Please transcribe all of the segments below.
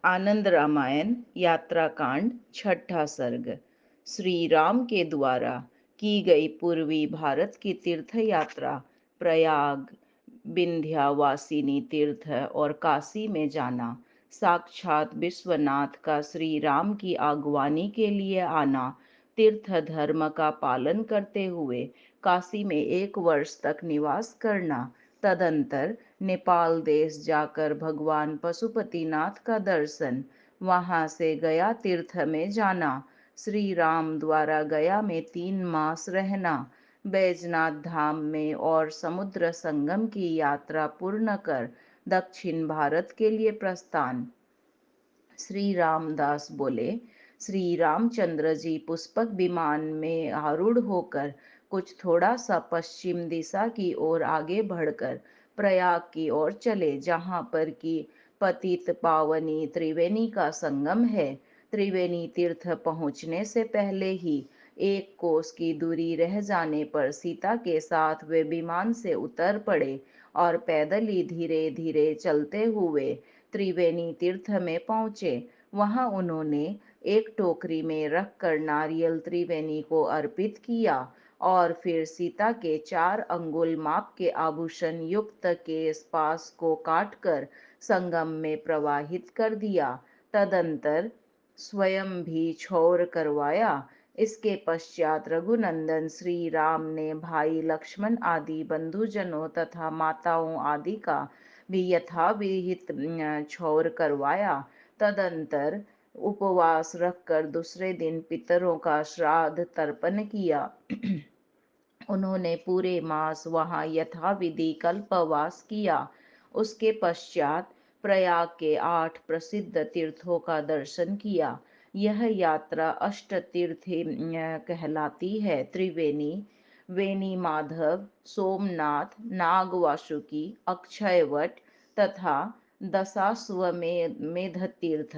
आनंद रामायण यात्रा कांड छठा सर्ग। श्री राम के द्वारा की गई पूर्वी भारत की तीर्थ यात्रा, प्रयाग, विंध्यावासिनी तीर्थ और काशी में जाना, साक्षात विश्वनाथ का श्री राम की अगवानी के लिए आना, तीर्थ धर्म का पालन करते हुए काशी में 1 वर्ष तक निवास करना, तदंतर नेपाल देश जाकर भगवान पशुपतिनाथ का दर्शन, वहां से गया तीर्थ में जाना, श्री राम द्वारा गया में 3 मास रहना, बैजनाथ धाम में और समुद्र संगम की यात्रा पूर्ण कर दक्षिण भारत के लिए प्रस्थान। श्री रामदास बोले, श्री रामचंद्र जी पुष्पक विमान में आरूढ़ होकर कुछ थोड़ा सा पश्चिम दिशा की ओर आगे बढ़कर प्रयाग की ओर चले, जहां पर की पतित पावनी त्रिवेणी का संगम है। त्रिवेणी तीर्थ पहुंचने से पहले ही 1 कोस की दूरी रह जाने पर सीता के साथ वे विमान से उतर पड़े और पैदल ही धीरे धीरे चलते हुए त्रिवेणी तीर्थ में पहुंचे। वहां उन्होंने एक टोकरी में रखकर नारियल त्रिवेणी को अर्पित किया और फिर सीता के 4 अंगुल माप के आभूषण युक्त केश पास को काटकर संगम में प्रवाहित कर दिया। तदंतर स्वयं भी क्षौर करवाया। इसके पश्चात रघुनंदन श्री राम ने भाई लक्ष्मण आदि बंधुजनों तथा माताओं आदि का भी यथाविहित क्षौर करवाया। तदंतर उपवास रखकर दूसरे दिन पितरों का श्राद्ध तर्पण किया। उन्होंने पूरे मास वहां यथाविधि कल्पवास किया। उसके पश्चात प्रयाग के 8 प्रसिद्ध तीर्थों का दर्शन किया। यह यात्रा अष्ट तीर्थी कहलाती है। त्रिवेणी, वेणी माधव, सोमनाथ, नागवासुकी, अक्षयवट तथा दशाश्वमेध तीर्थ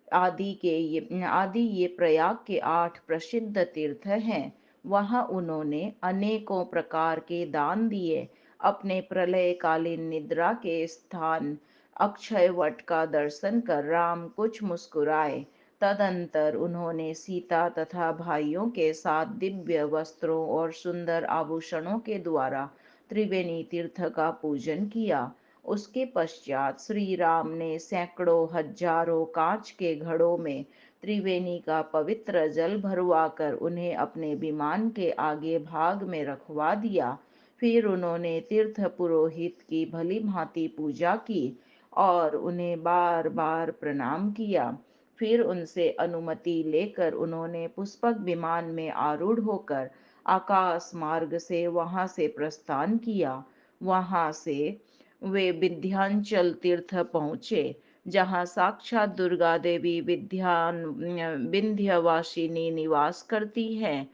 आदि ये प्रयाग के 8 प्रसिद्ध तीर्थ हैं। वहां उन्होंने अनेकों प्रकार के दान दिए। अपने प्रलयकालीन निद्रा के स्थान अक्षयवट का दर्शन कर राम कुछ मुस्कुराए। तदंतर उन्होंने सीता तथा भाइयों के साथ दिव्य वस्त्रों और सुंदर आभूषणों के द्वारा त्रिवेणी तीर्थ का पूजन किया। उसके पश्चात श्री राम ने सैकड़ों हजारों कांच के घड़ों में त्रिवेणी का पवित्र जल भरवाकर उन्हें अपने विमान के आगे भाग में रखवा दिया। फिर उन्होंने तीर्थ पुरोहित की भली भांति पूजा की और उन्हें बार बार प्रणाम किया। फिर उनसे अनुमति लेकर उन्होंने पुष्पक विमान में आरूढ़ होकर आकाश मार्ग से वहां से प्रस्थान किया। वहां से वे विंध्याचल तीर्थ पहुंचे, जहां साक्षात दुर्गा देवी विंध्यवासिनी निवास करती हैं।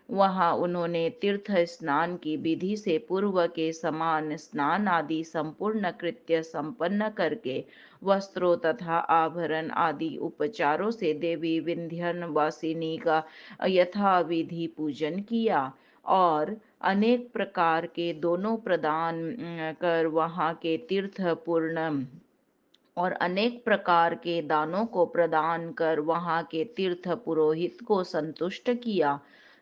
वहां उन्होंने तीर्थ स्नान की विधि से पूर्व के समान स्नान आदि संपूर्ण कृत्य संपन्न करके वस्त्रों तथा आभरण आदि उपचारों से देवी विंध्यवासिनी का यथाविधि पूजन किया और अनेक प्रकार के दोनों प्रदान कर वहां के तीर्थ पूर्ण और अनेक प्रकार के दानों को प्रदान कर वहां के तीर्थ पुरोहित को संतुष्ट किया।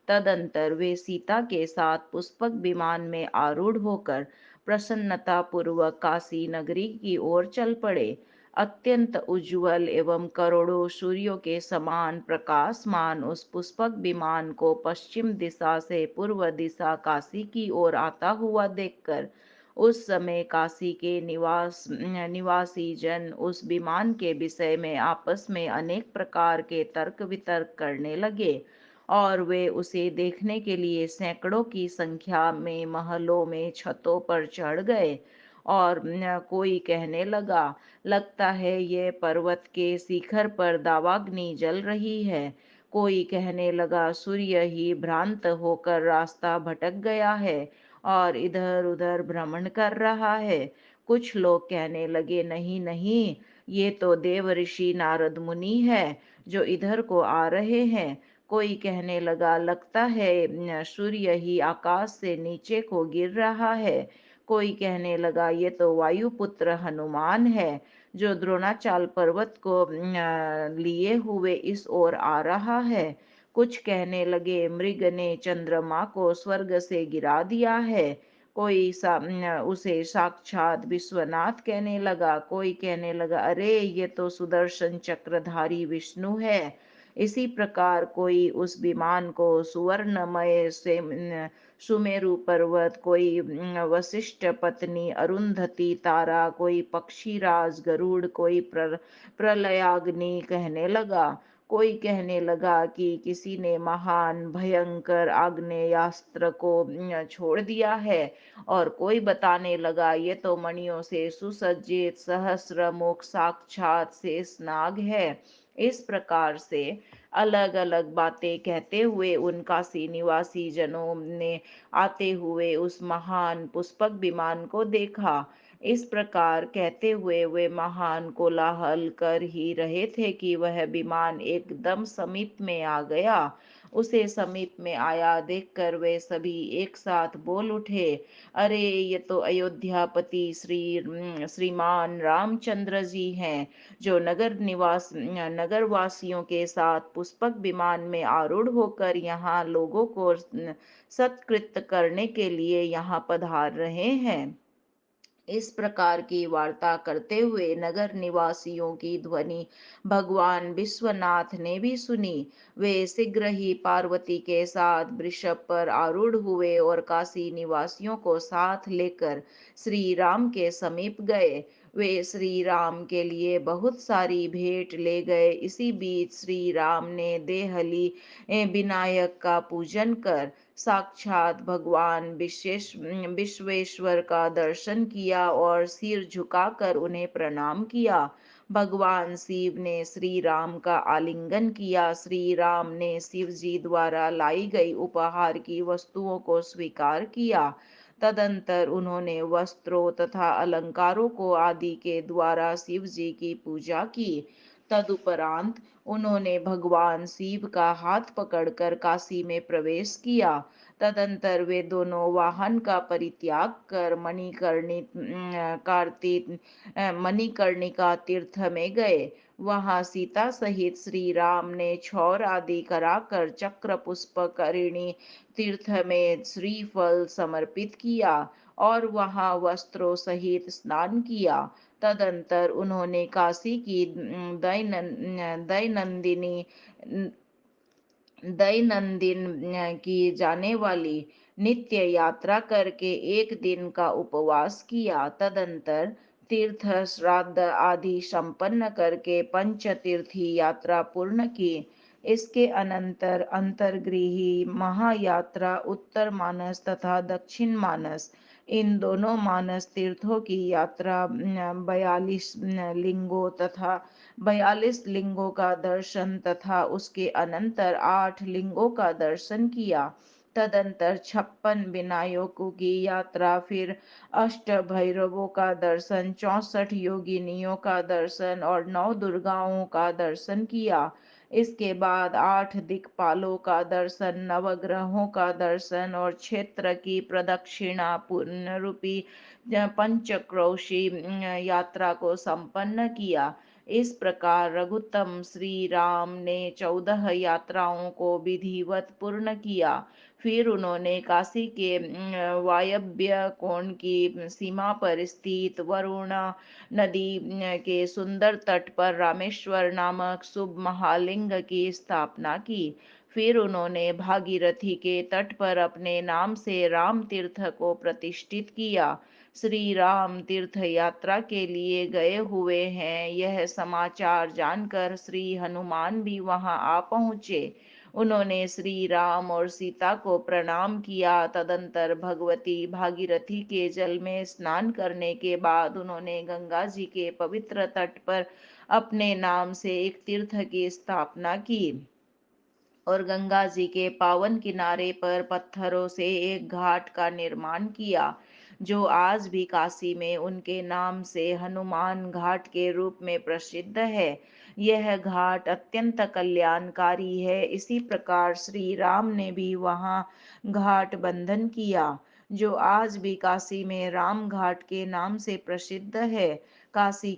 तदंतर वे सीता के साथ पुष्पक विमान में आरूढ़ होकर प्रसन्नता पूर्वक काशी नगरी की ओर चल पड़े। अत्यंत उज्जवल एवं करोड़ों सूर्यों के समान प्रकाशमान उस पुष्पक विमान को पश्चिम दिशा से पूर्व दिशा काशी की ओर आता हुआ देखकर उस समय काशी के निवासी जन उस विमान के विषय में आपस में अनेक प्रकार के तर्क वितर्क करने लगे और वे उसे देखने के लिए सैकड़ों की संख्या में महलों में छतों पर चढ़ गए और कोई कहने लगा, लगता है ये पर्वत के शिखर पर दावाग्नि जल रही है। कोई कहने लगा, सूर्य ही भ्रांत होकर रास्ता भटक गया है और इधर उधर भ्रमण कर रहा है। कुछ लोग कहने लगे, नहीं नहीं, ये तो देव ऋषि नारद मुनि है जो इधर को आ रहे हैं। कोई कहने लगा, लगता है सूर्य ही आकाश से नीचे को गिर रहा है। कोई कहने लगा, ये तो वायुपुत्र हनुमान है। जो द्रोणाचाल पर्वत को लिए हुए इस ओर आ रहा है। कुछ कहने लगे, मृग ने चंद्रमा को स्वर्ग से गिरा दिया है। कोई उसे साक्षात विश्वनाथ कहने लगा। कोई कहने लगा, अरे ये तो सुदर्शन चक्रधारी विष्णु है। इसी प्रकार कोई उस विमान को सुवर्णमय से सुमेरु पर्वत, कोई वशिष्ठ पत्नी अरुंधति तारा, कोई पक्षीराज गरुड़, कोई प्रलयाग्नि कहने लगा। कोई कहने लगा कि किसी ने महान भयंकर आग्नेयास्त्र को छोड़ दिया है। और कोई बताने लगा, ये तो मणियों से सुसज्जित सहस्र मुख साक्षात शेषनाग है। इस प्रकार से अलग अलग बातें कहते हुए उन काशी निवासी जनों ने आते हुए उस महान पुष्पक विमान को देखा। इस प्रकार कहते हुए वे महान कोलाहल कर ही रहे थे कि वह विमान एकदम समीप में आ गया। उसे समीप में आया देखकर वे सभी एक साथ बोल उठे, अरे ये तो अयोध्यापति श्रीमान रामचंद्र जी हैं, जो नगर वासियों के साथ पुष्पक विमान में आरूढ़ होकर यहाँ लोगों को सत्कृत करने के लिए यहाँ पधार रहे हैं। इस प्रकार की वार्ता करते हुए नगर निवासियों की ध्वनि भगवान विश्वनाथ ने भी सुनी। वे शीघ्र ही पार्वती के साथ वृषभ पर आरूढ़ हुए और काशी निवासियों को साथ लेकर श्री राम के समीप गए। वे श्री राम के लिए बहुत सारी भेंट ले गए। इसी बीच श्री राम ने देहली विनायक का पूजन कर साक्षात भगवान विश्वेश्वर का दर्शन किया और सिर झुकाकर उन्हें प्रणाम किया। भगवान शिव ने श्री राम का आलिंगन किया। श्री राम ने शिव जी द्वारा लाई गई उपहार की वस्तुओं को स्वीकार किया। तदंतर उन्होंने वस्त्रों तथा अलंकारों को आदि के द्वारा शिव जी की पूजा की। तदुपरांत उन्होंने भगवान शिव का हाथ पकड़कर काशी में प्रवेश किया। तदंतर वे दोनों वाहन का परित्याग कर मणिकर्णिका तीर्थ में गए। वहां सीता सहित श्री राम ने क्षौर आदि कराकर चक्र पुष्प करिणी तीर्थ में श्रीफल समर्पित किया और वहां वस्त्रों सहित स्नान किया। तदंतर उन्होंने काशी की दैनंदिनी दैनंदिन की जाने वाली नित्य यात्रा करके एक दिन का उपवास किया। तदंतर तीर्थ श्राद्ध आदि संपन्न करके पंच तीर्थी यात्रा पूर्ण की। इसके अनंतर अंतर्गृही महायात्रा उत्तर मानस तथा दक्षिण मानस, इन दोनों मानस तीर्थों की यात्रा 42 लिंगों का दर्शन तथा उसके अनंतर 8 लिंगों का दर्शन किया। तदंतर 56 विनायकों की यात्रा, फिर अष्ट भैरवों का दर्शन, 64 योगिनियों का दर्शन और 9 दुर्गाओं का दर्शन किया। इसके बाद 8 दिक्पालों का दर्शन, नवग्रहों का दर्शन और क्षेत्र की प्रदक्षिणा पुण्य रूपी पंचक्रोशी यात्रा को संपन्न किया। इस प्रकार रघुत्तम श्री राम ने 14 यात्राओं को विधिवत पूर्ण किया। फिर उन्होंने काशी के वायव्य कोण की सीमा पर स्थित वरुणा नदी के सुंदर तट पर रामेश्वर नामक शुभ महालिंग की स्थापना की। फिर उन्होंने भागीरथी के तट पर अपने नाम से राम तीर्थ को प्रतिष्ठित किया। श्री राम तीर्थ यात्रा के लिए गए हुए हैं, यह समाचार जानकर श्री हनुमान भी वहां आ पहुंचे। उन्होंने श्री राम और सीता को प्रणाम किया। तदंतर भगवती भागीरथी के जल में स्नान करने के बाद उन्होंने गंगा जी के पवित्र तट पर अपने नाम से एक तीर्थ की स्थापना की और गंगा जी के पावन किनारे पर पत्थरों से एक घाट का निर्माण किया, जो आज भी काशी में उनके नाम से हनुमान घाट के रूप में प्रसिद्ध है। यह घाट अत्यंत कल्याणकारी है। इसी प्रकार श्री राम ने भी वहां घाट बंधन किया, जो आज भी काशी में राम घाट के नाम से प्रसिद्ध है। काशी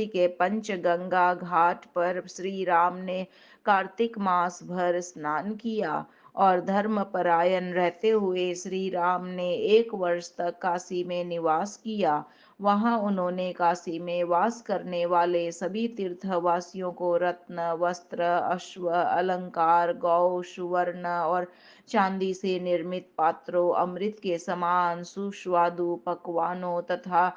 के पंचगंगा घाट पर श्री राम ने कार्तिक मास भर स्नान किया और धर्मपरायण रहते हुए श्री राम ने 1 वर्ष तक काशी में निवास किया। वहां उन्होंने काशी में वास करने वाले सभी तीर्थवासियों को रत्न, वस्त्र, अश्व, अलंकार, गौ, सुवर्ण और चांदी से निर्मित पात्रों, अमृत के समान सुस्वादु पकवानों तथा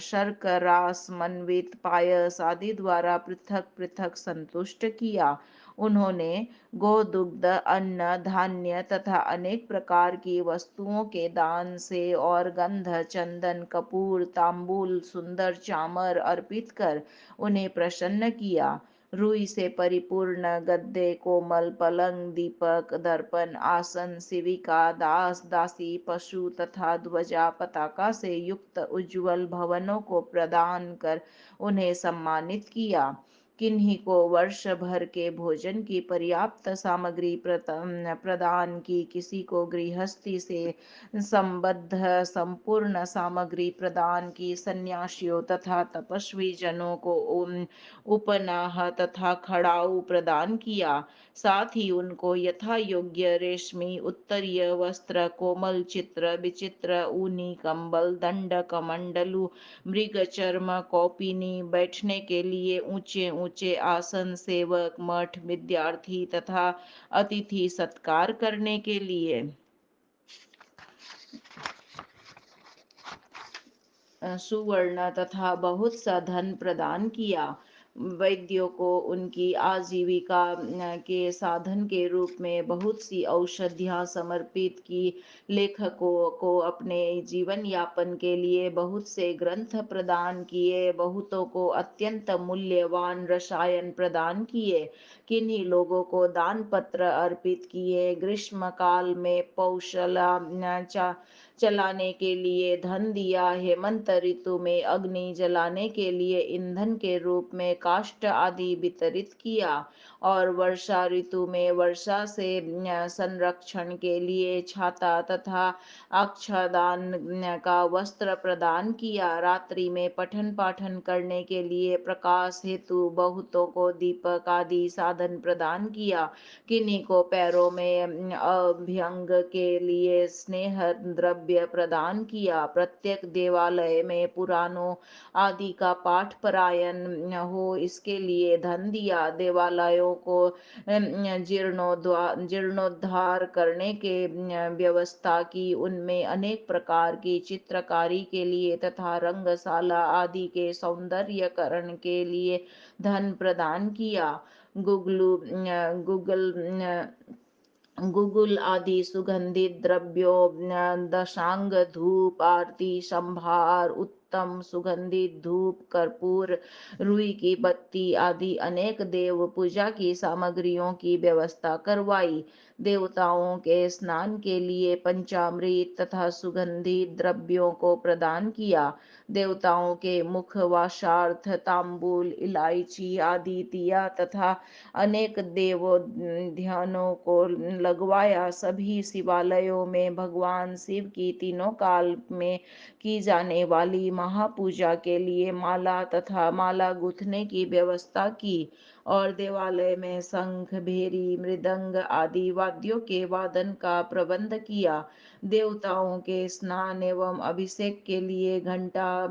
शर्करा समन्वित पायस आदि द्वारा पृथक पृथक संतुष्ट किया। उन्होंने गोदुग्ध, अन्न, धान्य तथा अनेक प्रकार की वस्तुओं के दान से और गंध, चंदन, कपूर, तांबूल, सुंदर चामर अर्पित कर उन्हें प्रसन्न किया। रुई से परिपूर्ण गद्दे, कोमल पलंग, दीपक, दर्पण, आसन, शिविका, दास दासी, पशु तथा ध्वजा पताका से युक्त उज्ज्वल भवनों को प्रदान कर उन्हें सम्मानित किया। किन्हीं को वर्ष भर के भोजन की पर्याप्त सामग्री प्रदान की, किसी को गृहस्थी से संबद्ध संपूर्ण सामग्री प्रदान की, सन्यासियों तथा तपस्वी जनों को उपनाह तथा खड़ाऊ प्रदान किया। साथ ही उनको यथा योग्य रेशमी उत्तरीय वस्त्र, कोमल चित्र विचित्र ऊनी कंबल, दंड, कमंडलू, मृग चर्म, कौपीनी, बैठने के लिए ऊंचे ऊंचे आसन, सेवक, मठ, विद्यार्थी तथा अतिथि सत्कार करने के लिए सुवर्ण तथा बहुत सा धन प्रदान किया। वैद्यों को उनकी आजीविका के साधन के रूप में बहुत सी औषधियां समर्पित की। लेखकों को अपने जीवन यापन के लिए बहुत से ग्रंथ प्रदान किए। बहुतों को अत्यंत मूल्यवान रसायन प्रदान किए। किन्हीं लोगों को दान पत्र अर्पित किए। ग्रीष्म काल में पौशला चलाने के लिए धन दिया। हेमंत ऋतु में अग्नि जलाने के लिए ईंधन के रूप में काष्ठ आदि वितरित किया और वर्षा ऋतु में वर्षा से संरक्षण के लिए छाता तथा आच्छादन का वस्त्र प्रदान किया। रात्रि में पठन पाठन करने के लिए प्रकाश हेतु बहुतों को दीपक आदि साधन प्रदान किया। किन्हीं को पैरों में अभ्यंग के लिए स्नेह द्रव्य प्रदान किया। प्रत्येक देवालय में पुराणों आदि का पाठ परायण हो, इसके लिए धन दिया। देवालयों को जीर्णोद्धार करने के व्यवस्था की। उनमें अनेक प्रकार की चित्रकारी के लिए तथा रंगशाला आदि के सौंदर्यकरण के लिए धन प्रदान किया। गुगलू गुगल गुगुल आदि सुगंधित द्रव्यों, दशांग धूप, आरती संभार, उत्तम सुगंधित धूप, कर्पूर, रुई की बत्ती आदि अनेक देव पूजा की सामग्रियों की व्यवस्था करवाई। देवताओं के स्नान के लिए पंचामृत तथा सुगंधित द्रव्यों को प्रदान किया। देवताओं के मुख वासार्थ तांबूल, इलायची आदि दिया तथा अनेक देवों ध्यानों को लगवाया। सभी शिवालयों में भगवान शिव की तीनों काल में की जाने वाली महापूजा के लिए माला तथा माला गूंथने की व्यवस्था की और देवालय में शंख, भेरी, मृदंग आदि वाद्यों के वादन का प्रबंध किया। देवताओं के स्नान एवं अभिषेक के लिए घंटा,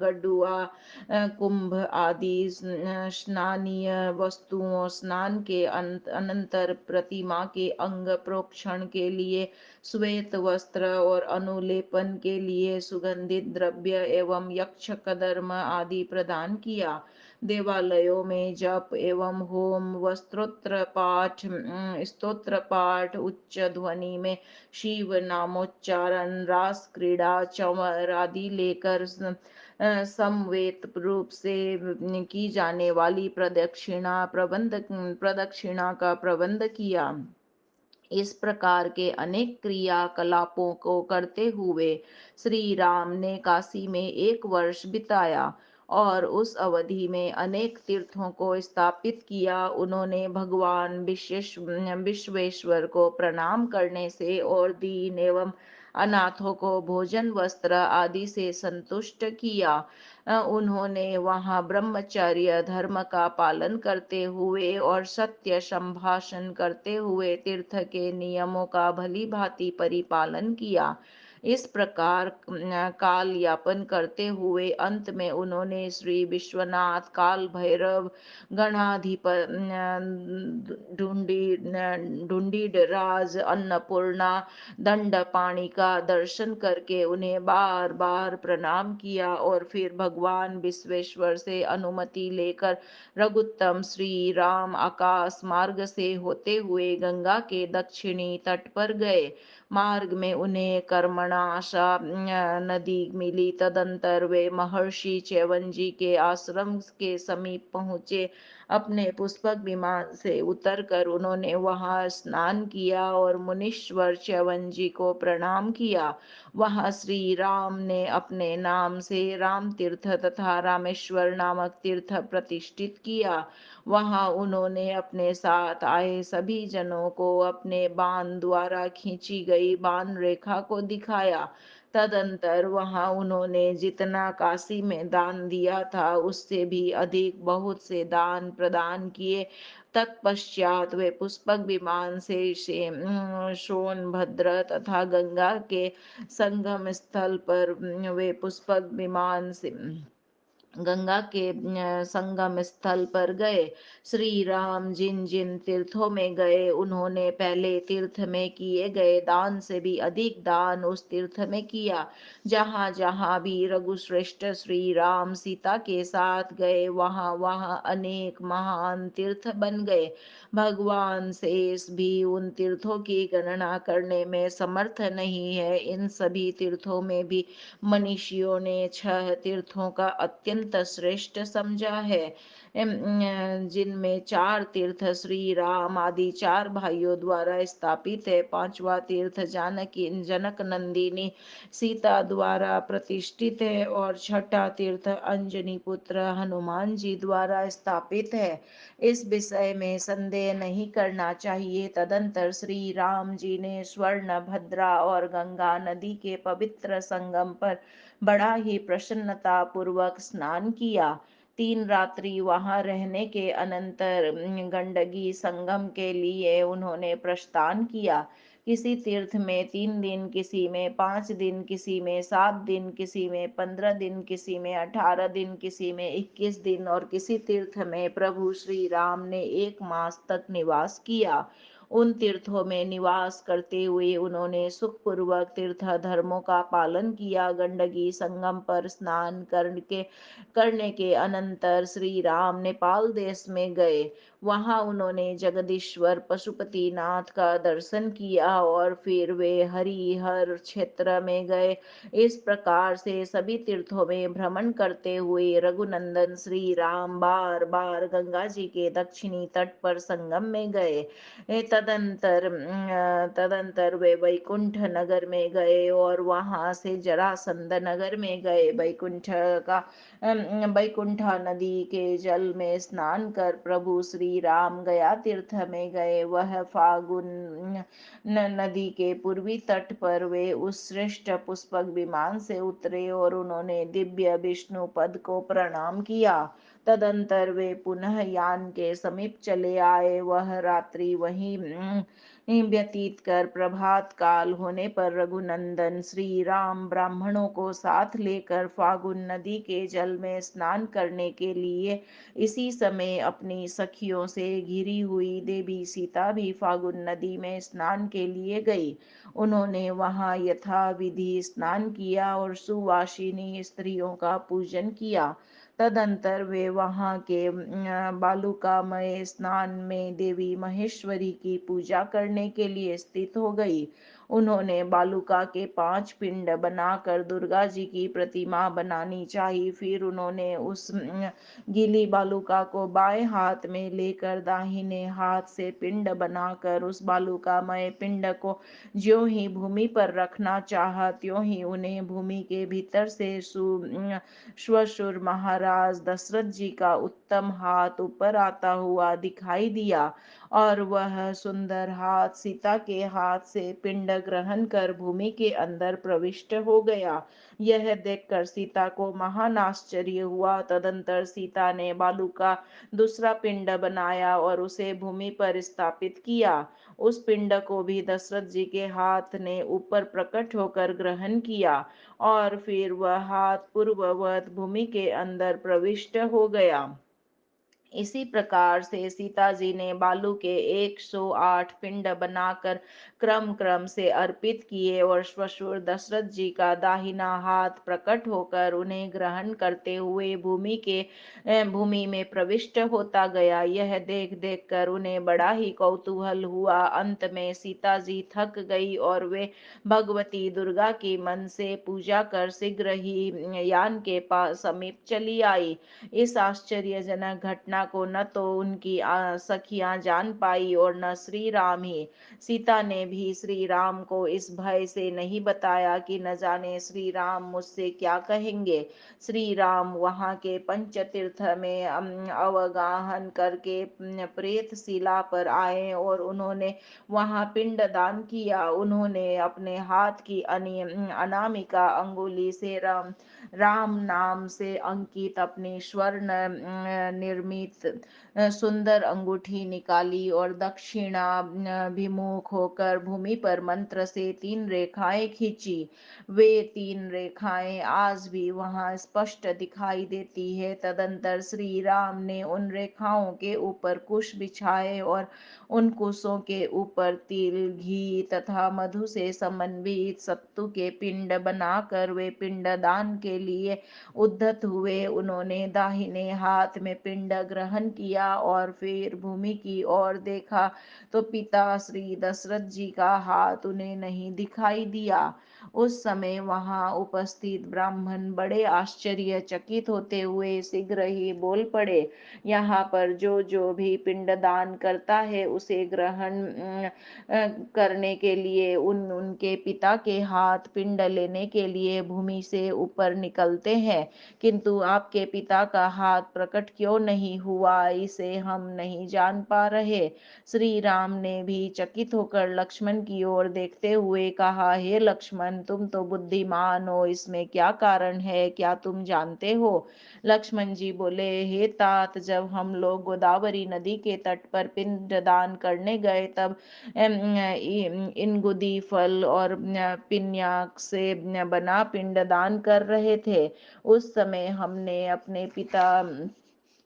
गडुआ, कुंभ आदि स्नानीय वस्तुओं, स्नान के अनंतर प्रतिमा के अंग प्रोक्षण के लिए श्वेत वस्त्र और अनुलेपन के लिए सुगंधित द्रव्य एवं यक्ष कदर्म आदि प्रदान किया। देवालयों में जप एवं होम, स्तोत्र पाठ, उच्च ध्वनि में शिव नामोच्चारण, रास क्रीड़ा, चंवर आदि लेकर समवेत रूप से की जाने वाली प्रदक्षिणा का प्रबंध किया। इस प्रकार के अनेक क्रियाकलापों को करते हुए श्री राम ने काशी में 1 वर्ष बिताया और उस अवधि में अनेक तीर्थों को स्थापित किया। उन्होंने भगवान विश्वेश्वर को प्रणाम करने से और दीन एवं अनाथों को भोजन वस्त्र आदि से संतुष्ट किया। उन्होंने वहां ब्रह्मचर्य धर्म का पालन करते हुए और सत्य संभाषण करते हुए तीर्थ के नियमों का भली भांति परिपालन किया। इस प्रकार काल यापन करते हुए अंत में उन्होंने श्री विश्वनाथ, काल भैरव, गणाधिप ढूंढीराज, अन्नपूर्णा, दंडपाणि का दर्शन करके उन्हें बार बार प्रणाम किया और फिर भगवान विश्वेश्वर से अनुमति लेकर रघुत्तम श्री राम आकाश मार्ग से होते हुए गंगा के दक्षिणी तट पर गए। मार्ग में उन्हें कर्मणाशा नदी मिली। तदंतर वे महर्षि च्यवनजी के आश्रम के समीप पहुंचे। अपने पुष्पक विमान से उतरकर उन्होंने वहां स्नान किया और मुनीश्वर च्यवनजी को प्रणाम किया। वहां श्री राम ने अपने नाम से राम तीर्थ तथा रामेश्वर नामक तीर्थ प्रतिष्ठित किया। वहां उन्होंने अपने साथ आए सभी जनों को अपने बाण द्वारा खींची गई बाण रेखा को दिखाया। तदंतर वहां उन्होंने जितना काशी में दान दिया था उससे भी अधिक बहुत से दान प्रदान किए। तत्पश्चात वे पुष्पक विमान से सोनभद्र तथा गंगा के संगम स्थल पर वे पुष्पक विमान से गंगा के संगम स्थल पर गए। श्री राम जिन जिन तीर्थों में गए उन्होंने पहले तीर्थ में किए गए दान से भी अधिक दान उस तीर्थ में किया। जहाँ जहाँ भी रघुश्रेष्ठ श्री राम सीता के साथ गए वहाँ वहाँ अनेक महान तीर्थ बन गए। भगवान शेष भी उन तीर्थों की गणना करने में समर्थ नहीं है। इन सभी तीर्थों में भी मनीषियों ने 6 तीर्थों का अत्यंत श्रेष्ठ समझा है। जिनमें 4 तीर्थ श्री राम आदि 4 भाइयों द्वारा स्थापित है। 5वां तीर्थ जानकी जनक नंदिनी सीता द्वारा प्रतिष्ठित है और 6ठा तीर्थ अंजनी पुत्र हनुमान जी द्वारा स्थापित है। इस विषय में संदेह नहीं करना चाहिए। तदंतर श्री राम जी ने स्वर्ण भद्रा और गंगा नदी के पवित्र संगम पर बड़ा ही प्रसन्नता पूर्वक स्नान किया। 3 रात्रि वहां रहने के अनंतर गंडकी संगम के लिए उन्होंने प्रस्थान किया। किसी तीर्थ में 3 दिन, किसी में 5 दिन, किसी में 7 दिन, किसी में 15 दिन, किसी में 18 दिन, किसी में 21 दिन और किसी तीर्थ में प्रभु श्री राम ने 1 मास तक निवास किया। उन तीर्थों में निवास करते हुए उन्होंने सुखपूर्वक तीर्थ धर्मों का पालन किया। गंडकी संगम पर स्नान करने के अनंतर श्री राम नेपाल देश में गए। वहां उन्होंने जगदीश्वर पशुपतिनाथ का दर्शन किया और फिर वे हरिहर क्षेत्र में गए। इस प्रकार से सभी तीर्थों में भ्रमण करते हुए रघुनंदन श्री राम बार बार गंगा जी के दक्षिणी तट पर संगम में गए। तदंतर वे वैकुंठ नगर में गए और वहां से जरासंध नगर में गए। वैकुंठा नदी के जल में स्नान कर प्रभु श्री राम गया तीर्थ में गए। वह फागुन नदी के पूर्वी तट पर वे उस श्रेष्ठ पुष्पक विमान से उतरे और उन्होंने दिव्य विष्णु पद को प्रणाम किया। तदंतर वे पुनः यान के समीप चले आए। वह रात्रि वहीं व्यतीत कर प्रभात काल होने पर रघुनंदन श्री राम ब्राह्मणों को साथ लेकर फागुन नदी के जल में स्नान करने के लिए इसी समय अपनी सखियों से घिरी हुई देवी सीता भी फागुन नदी में स्नान के लिए गई। उन्होंने वहां यथा विधि स्नान किया और सुवासिनी स्त्रियों का पूजन किया। तदंतर वे वहां के बालुकामय स्नान में देवी महेश्वरी की पूजा करने के लिए स्थित हो गई। उन्होंने बालुका के 5 पिंड बनाकर दुर्गा जी की प्रतिमा बनानी चाहिए। फिर उन्होंने उस गीली बालुका को बाएं हाथ में लेकर दाहिने हाथ से पिंड बनाकर उस बालुकामय पिंड को ज्यों ही भूमि पर रखना चाहा त्यों ही उन्हें भूमि के भीतर से श्वशुर महाराज दशरथ जी का उत्तम हाथ ऊपर आता हुआ दिखाई दिया और वह सुंदर हाथ सीता के हाथ से पिंड ग्रहण कर भूमि के अंदर प्रविष्ट हो गया। यह देखकर सीता को महान आश्चर्य हुआ। तदंतर सीता ने बालू का दूसरा पिंड बनाया और उसे भूमि पर स्थापित किया। उस पिंड को भी दशरथ जी के हाथ ने ऊपर प्रकट होकर ग्रहण किया और फिर वह हाथ पूर्ववत भूमि के अंदर प्रविष्ट हो गया। इसी प्रकार से सीता जी ने बालू के 108 पिंड बनाकर क्रम क्रम से अर्पित किए और श्वशुर दशरथ जी का दाहिना हाथ प्रकट होकर उन्हें ग्रहण करते हुए भूमि में प्रविष्ट होता गया। यह देख देख कर उन्हें बड़ा ही कौतूहल हुआ। अंत में सीता जी थक गई और वे भगवती दुर्गा की मन से पूजा कर शीघ्र ही यान के पास समीप चली आई। इस आश्चर्यजनक घटना को न तो उनकी सखियां जान पाई और न श्री राम ही। सीता ने भी श्री राम को इस भय से नहीं बताया कि न जाने श्री राम मुझसे क्या कहेंगे। श्री राम वहां के पंचतीर्थ में अवगाहन करके प्रेत शिला पर आए और उन्होंने वहां पिंड दान किया। उन्होंने अपने हाथ की अनामिका अंगुली से राम नाम से अंकित अपनी स्वर्ण निर्मित सुंदर अंगूठी निकाली और दक्षिणाभिमुख होकर भूमि पर मंत्र से 3 रेखाएं खींची। वे 3 रेखाएं आज भी वहां स्पष्ट दिखाई देती है। तदंतर श्री राम ने उन रेखाओं के ऊपर कुश बिछाए और उन कुशों के ऊपर तिल, घी तथा मधु से समन्वित सत्तू के पिंड बनाकर वे पिंड दान के लिए उद्धत हुए। उन्होंने दाहिने हाथ में पिंड ग्रहण किया और फिर भूमि की ओर देखा तो पिता श्री दशरथ जी का हाथ उन्हें नहीं दिखाई दिया। उस समय वहां उपस्थित ब्राह्मण बड़े आश्चर्यचकित होते हुए शीघ्र ही बोल पड़े, यहाँ पर जो जो भी पिंडदान करता है उसे ग्रहण करने के लिए उनके पिता के हाथ पिंड लेने के लिए भूमि से ऊपर निकलते हैं, किंतु आपके पिता का हाथ प्रकट क्यों नहीं हुआ, इसे हम नहीं जान पा रहे। श्री राम ने भी चकित होकर लक्ष्मण की ओर देखते हुए कहा, हे लक्ष्मण, तुम तो बुद्धिमान हो, इसमें क्या कारण है, क्या तुम जानते हो? लक्ष्मण जी बोले, हे तात, जब हम लोग गोदावरी नदी के तट पर पिंडदान करने गए तब इन गुदी फल और पिन्याक से बना पिंडदान कर रहे थे। उस समय हमने अपने पिता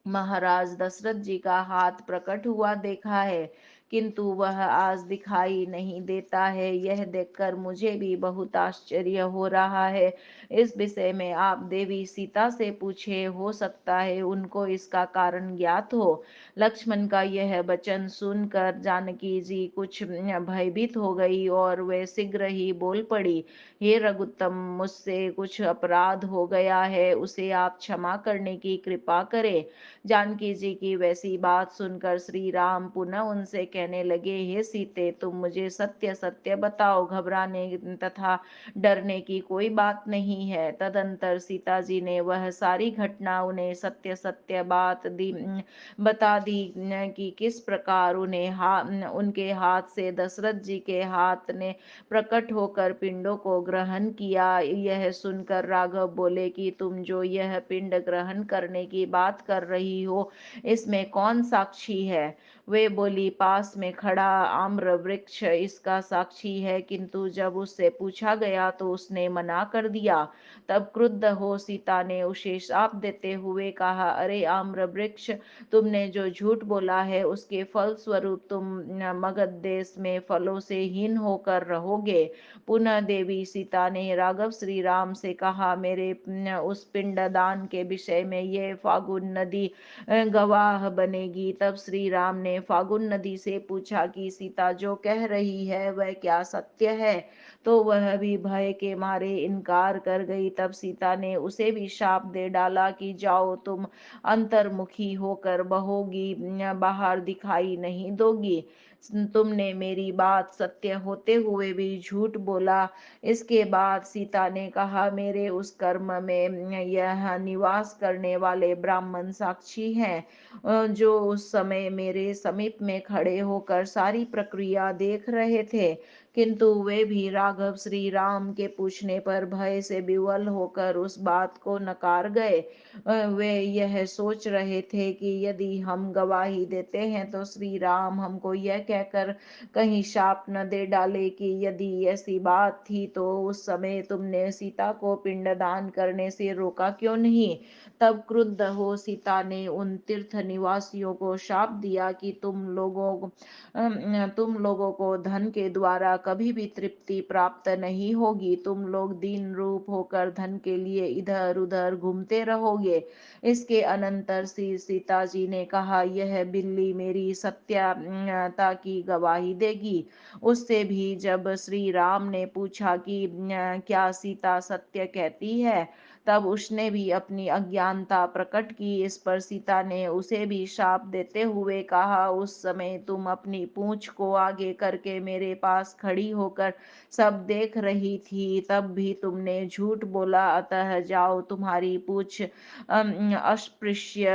महाराज दशरथ जी का हाथ प्रकट हुआ देखा है, किंतु वह आज दिखाई नहीं देता है। यह देखकर मुझे भी बहुत आश्चर्य हो रहा है। इस विषय में आप देवी सीता से पूछे, हो सकता है उनको इसका कारण ज्ञात हो। लक्ष्मण का यह वचन सुनकर जानकी जी कुछ भयभीत हो गई और वे शीघ्र ही बोल पड़ी, हे रघुत्तम, मुझसे कुछ अपराध हो गया है, उसे आप क्षमा करने की कृपा करें। जानकी जी की वैसी बात सुनकर श्री राम पुनः उनसे कहने लगे, हे सीते, तुम मुझे सत्य सत्य बताओ, घबराने तथा डरने की कोई बात नहीं है। तदंतर सीता जी ने वह सारी घटना उन्हें सत्य सत्य बात बता दी कि किस प्रकार उनके हाथ से दशरथ जी के हाथ ने प्रकट होकर पिंडों को ग्रहण किया। यह सुनकर राघव बोले कि तुम जो यह पिंड ग्रहण करने की बात कर रही हो, इसमें कौन साक्षी है? वे बोली, पास में खड़ा आम्र वृक्ष इसका साक्षी है, किंतु जब उससे पूछा गया तो उसने मना कर दिया। तब क्रुद्ध हो सीता ने उसे शाप देते हुए कहा, अरे आम्र वृक्ष, तुमने जो झूठ बोला है उसके फल स्वरूप तुम मगध देश में फलों से हीन होकर रहोगे। पुनः देवी सीता ने राघव श्री राम से कहा, मेरे उस पिंडदान के विषय में ये फागुन नदी गवाह बनेगी। तब श्री राम ने फागुन नदी से पूछा कि सीता जो कह रही है वह क्या सत्य है? तो वह भी भय के मारे इनकार कर गई। तब सीता ने उसे भी शाप दे डाला कि जाओ, तुम अंतर्मुखी होकर बहोगी, बाहर दिखाई नहीं दोगी। तुमने मेरी बात सत्य होते हुए भी झूठ बोला। इसके बाद सीता ने कहा, मेरे उस कर्म में यह निवास करने वाले ब्राह्मण साक्षी हैं, जो उस समय मेरे समीप में खड़े होकर सारी प्रक्रिया देख रहे थे, किंतु वे भी राघव श्री राम के पूछने पर भय से विवल होकर उस बात को नकार गए। वे यह सोच रहे थे कि यदि हम गवाही देते हैं तो श्री राम हमको यह कहकर कहीं शाप न दे डाले कि यदि ऐसी बात थी तो उस समय तुमने सीता को पिंडदान करने से रोका क्यों नहीं। तब क्रुद्ध हो सीता ने उन तीर्थ निवासियों को शाप दिया कि तुम लोगों को धन के द्वारा कभी भी तृप्ति प्राप्त नहीं होगी। तुम लोग दीन रूप होकर धन के लिए इधर उधर घूमते रहोगे। इसके अनंतर सीता जी ने कहा, यह बिल्ली मेरी सत्यता की गवाही देगी। उससे भी जब श्री राम ने पूछा कि क्या सीता सत्य कहती है, तब उसने भी अपनी अज्ञानता प्रकट की। इस पर सीता ने उसे भी शाप देते हुए कहा, उस समय तुम अपनी पूंछ को आगे करके मेरे पास खड़ी होकर सब देख रही थी, तब भी तुमने झूठ बोला। अतः जाओ, तुम्हारी पूंछ अस्पृश्य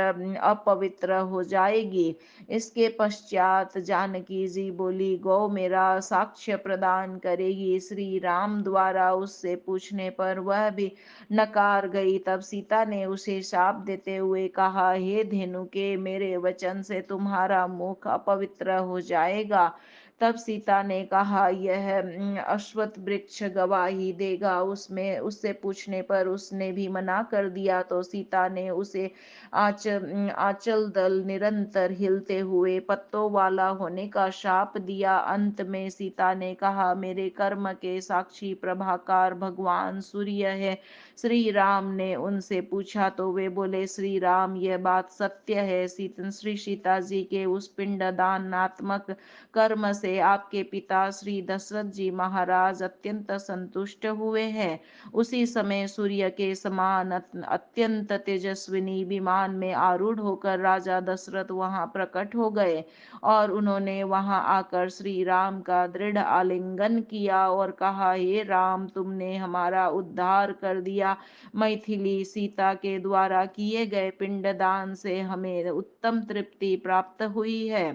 अपवित्र हो जाएगी। इसके पश्चात जानकी जी बोली, गौ मेरा साक्ष्य प्रदान करेगी। श्री राम द्वारा उससे पूछने पर वह भी नकार गई। तब सीता ने उसे शाप देते हुए कहा, हे धेनुके, मेरे वचन से तुम्हारा मुख अपवित्र हो जाएगा। तब सीता ने कहा, यह अश्वत्थ वृक्ष गवाही देगा। उसमें उससे पूछने पर उसने भी मना कर दिया। तो सीता ने उसे आंचल दल निरंतर हिलते हुए पत्तों वाला होने का शाप दिया। अंत में सीता ने कहा, मेरे कर्म के साक्षी प्रभाकार भगवान सूर्य है। श्री राम ने उनसे पूछा तो वे बोले, श्री राम, यह बात सत्य है। श्री सीता जी के उस पिंडदानात्मक कर्म से आपके पिता श्री दशरथ जी महाराज अत्यंत संतुष्ट हुए हैं। उसी समय सूर्य के समान अत्यंत तेजस्विनी विमान में आरूढ़ होकर राजा दशरथ वहां प्रकट हो गए और उन्होंने वहां आकर श्री राम का दृढ़ आलिंगन किया और कहा, हे राम, तुमने हमारा उद्धार कर दिया। मैथिली सीता के द्वारा किए गए पिंडदान से हमें उत्तम तृप्ति प्राप्त हुई है।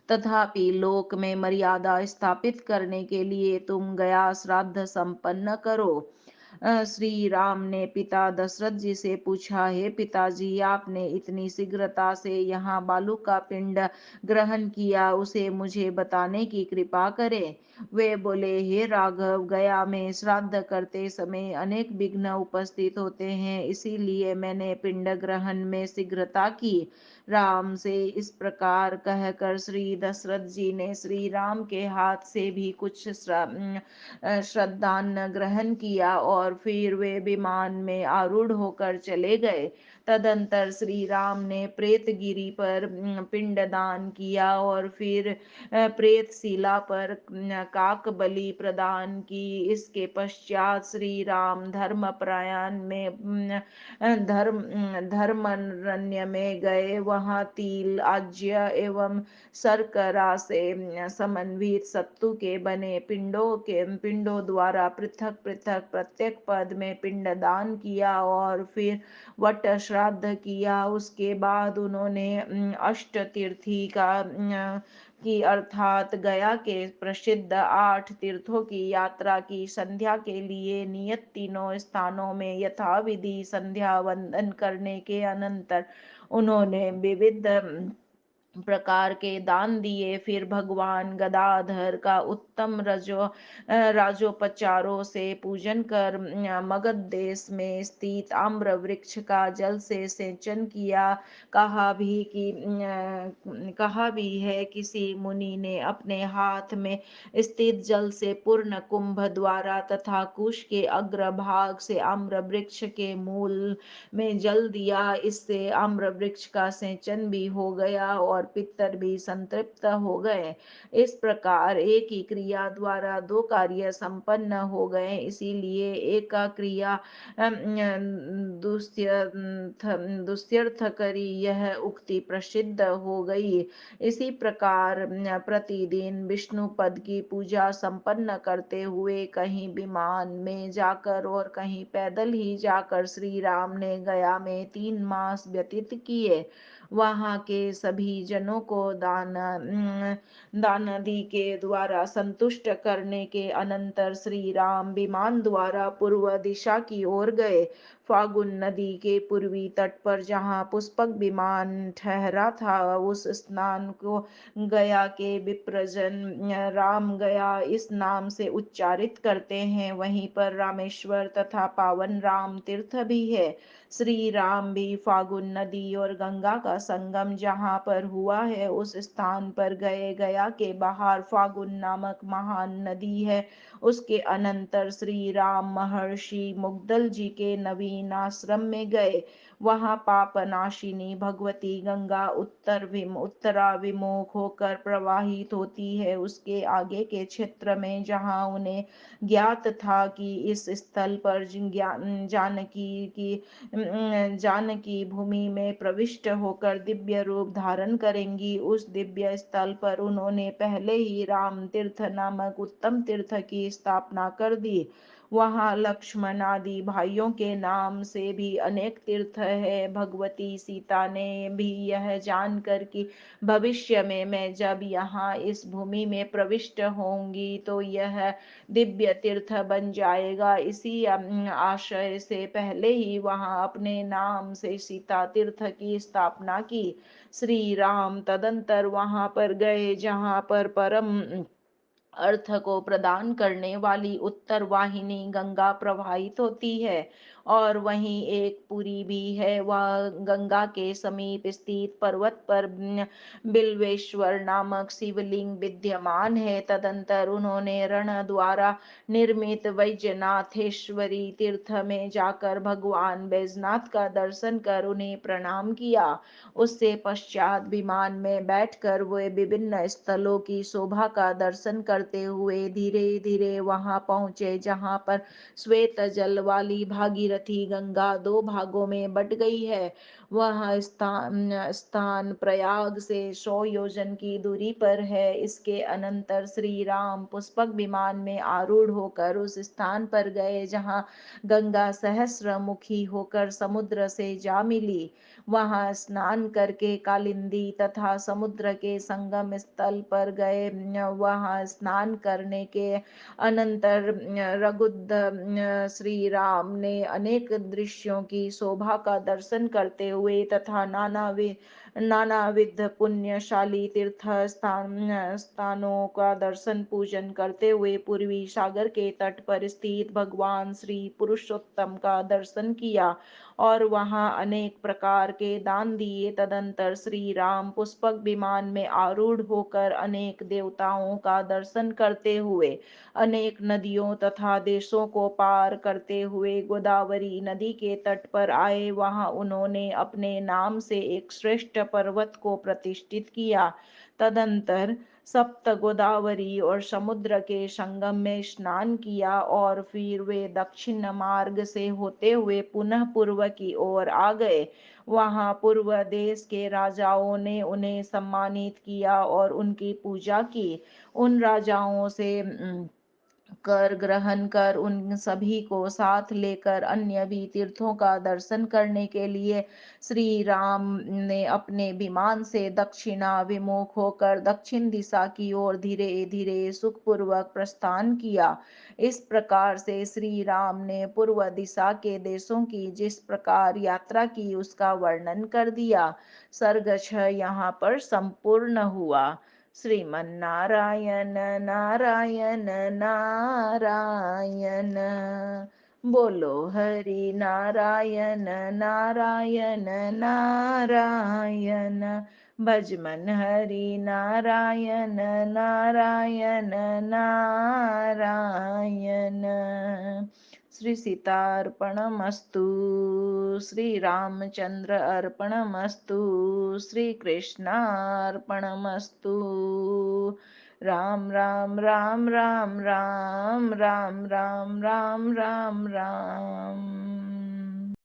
तथापि लोक में मर्यादा स्थापित करने के लिए तुम गया श्राद्ध संपन्न करो। श्री राम ने पिता दशरथ जी से पूछा, हे पिताजी, आपने इतनी शीघ्रता से यहाँ बालू का पिंड ग्रहण किया, उसे मुझे बताने की कृपा करें। वे बोले, हे राघव, गया में श्राद्ध करते समय अनेक विघ्न उपस्थित होते हैं, इसीलिए मैंने पिंड ग्रहण में शीघ्रता की। राम से इस प्रकार कहकर श्री दशरथ जी ने श्री राम के हाथ से भी कुछ श्रद्धान्न ग्रहण किया और फिर वे विमान में आरूढ़ होकर चले गए। तदंतर श्री राम ने प्रेतगिरी पर पिंडदान किया और फिर प्रेत शिला पर काक बलि प्रदान की। इसके पश्चात श्री राम धर्म प्रयाण में धर्मरण्य में गए। वहां तिल, आज्य एवं शर्करा से समन्वित सत्तू के बने पिंडों द्वारा पृथक पृथक प्रत्येक पद में पिंडदान किया और फिर वट श्राद्ध किया। उसके बाद उन्होंने अष्ट तीर्थी की अर्थात गया के प्रसिद्ध 8 तीर्थों की यात्रा की। संध्या के लिए नियत तीनों स्थानों में यथाविधि संध्या वंदन करने के अनंतर उन्होंने विविध प्रकार के दान दिए। फिर भगवान गदाधर का उत्तम राजोपचारों से पूजन कर मगध देश में स्थित आम्र वृक्ष का जल से सेचन किया। कहा भी है, किसी मुनि ने अपने हाथ में स्थित जल से पूर्ण कुंभ द्वारा तथा कुश के अग्रभाग से आम्र वृक्ष के मूल में जल दिया। इससे आम्र वृक्ष का सेचन भी हो गया और पितर भी संतृप्त हो गए। इस प्रकार एक ही क्रिया द्वारा 2 कार्य संपन्न हो गए। इसीलिए एका क्रिया दुस्त्यर्थ करी यह उक्ति प्रसिद्ध हो गई। इसी प्रकार प्रतिदिन विष्णु पद की पूजा संपन्न करते हुए कहीं विमान में जाकर और कहीं पैदल ही जाकर श्री राम ने गया में 3 मास व्यतीत किए। वहां के सभी परिजनों को दानादि के द्वारा संतुष्ट करने के अनंतर श्री राम विमान द्वारा पूर्व दिशा की ओर गए। फागुन नदी के पूर्वी तट पर जहाँ पुष्पक विमान ठहरा था, उस स्थान को गया के विप्रजन राम गया इस नाम से उच्चारित करते हैं। वहीं पर रामेश्वर तथा पावन राम तीर्थ भी है। श्री राम भी फागुन नदी और गंगा का संगम जहाँ पर हुआ है, उस स्थान पर गए। गया के बाहर फागुन नामक महान नदी है। उसके अनंतर श्री राम महर्षि मुग्दल जी के नवीन आश्रम में गए। वहां पापनाशिनी भगवती गंगा उत्तराभिमुख होकर प्रवाहित होती है। उसके आगे के क्षेत्र में जहां उन्हें ज्ञात था कि इस स्थल पर जानकी भूमि में प्रविष्ट होकर दिव्य रूप धारण करेंगी, उस दिव्य स्थल पर उन्होंने पहले ही राम तीर्थ नामक उत्तम तीर्थ की स्थापना कर दी। वहां लक्ष्मण आदि भाइयों के नाम से भी अनेक तीर्थ है। भगवती सीता ने भी यह जानकर कि भविष्य में मैं जब यहाँ इस भूमि में प्रविष्ट होंगी तो यह दिव्य तीर्थ बन जाएगा, इसी आशय से पहले ही वहां अपने नाम से सीता तीर्थ की स्थापना की। श्री राम तदंतर वहां पर गए जहां पर परम अर्थ को प्रदान करने वाली उत्तर वाहिनी गंगा प्रवाहित होती है। और वहीं एक पुरी भी है। वह गंगा के समीप स्थित पर्वत पर बिल्वेश्वर नामक शिवलिंग विद्यमान है। तदंतर उन्होंने रण द्वारा निर्मित वैजनाथेश्वरी तीर्थ में जाकर भगवान बैजनाथ का दर्शन कर उन्हें प्रणाम किया। उससे पश्चात विमान में बैठकर वे विभिन्न स्थलों की शोभा का दर्शन करते हुए धीरे धीरे वहां पहुंचे जहां पर श्वेत जल वाली भागीरथी गंगा दो भागों में बट गई है। वह स्थान प्रयाग से 100 योजन की दूरी पर है। इसके अनंतर श्री राम पुष्पक विमान में आरूढ़ होकर उस स्थान पर गए जहां गंगा सहस्रमुखी होकर समुद्र से जा मिली। वहां स्नान करके कालिंदी तथा समुद्र के संगम स्थल पर गए। वहां स्नान करने के अनंतर रघुद श्री राम ने अनेक दृश्यों की शोभा का दर्शन करते हुए तथा नानाविध पुण्यशाली तीर्थ स्थानों का दर्शन पूजन करते हुए पूर्वी सागर के तट पर स्थित भगवान श्री पुरुषोत्तम का दर्शन किया और वहां अनेक प्रकार के दान दिए। तदंतर श्री राम पुष्पक विमान में आरूढ़ होकर अनेक देवताओं का दर्शन करते हुए अनेक नदियों तथा देशों को पार करते हुए गोदावरी नदी के तट पर आए। वहां उन्होंने अपने नाम से एक श्रेष्ठ पर्वत को प्रतिष्ठित किया। तदंतर सप्त गोदावरी और समुद्र के संगम में स्नान किया और फिर वे दक्षिण मार्ग से होते हुए पुनः पूर्व की ओर आ गए। वहां पूर्व देश के राजाओं ने उन्हें सम्मानित किया और उनकी पूजा की। उन राजाओं से कर ग्रहण कर उन सभी को साथ लेकर अन्य भी तीर्थों का दर्शन करने के लिए श्री राम ने अपने विमान से दक्षिणाभिमुख होकर दक्षिण दिशा की ओर धीरे धीरे सुखपूर्वक प्रस्थान किया। इस प्रकार से श्री राम ने पूर्व दिशा के देशों की जिस प्रकार यात्रा की उसका वर्णन कर दिया। सर्ग 6 यहाँ पर संपूर्ण हुआ। श्रीमन्नारायण नारायण नारायण। बोलो हरि नारायण नारायण नारायण। भजमन हरि नारायण नारायण नारायण। श्री सीतार्पणमस्तु। श्री रामचंद्र अर्पणमस्तु। श्री कृष्णार्पणमस्तु। राम राम राम राम राम राम राम राम राम राम।